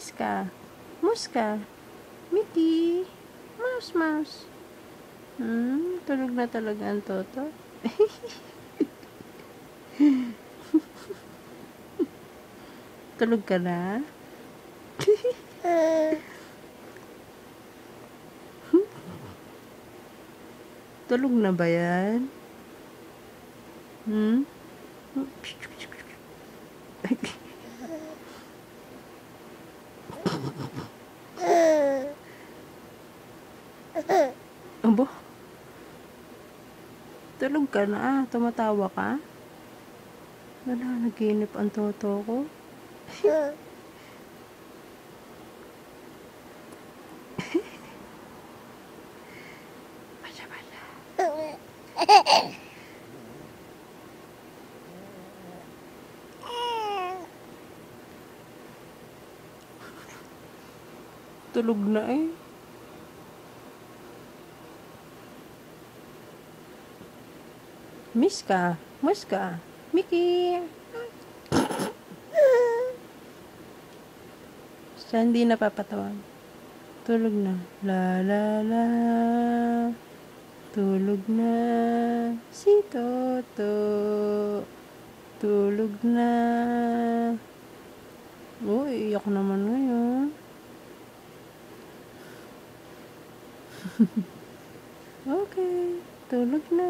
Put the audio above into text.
Miska. Muska. Mickey. Mouse. Tulog na talaga ang Toto. Tulog ka na? Tulog na ba yan? Abo? Tulog ka na? Tumatawa ka? Wala, naginip ang Toto ko. Tulog na eh. Miska, Muska, Mickey. Siya hindi napapatawag. Tulog na. La la la. Tulog na si Toto. Tulog na. Uy, iyak naman ngayon. Okay, tulog na.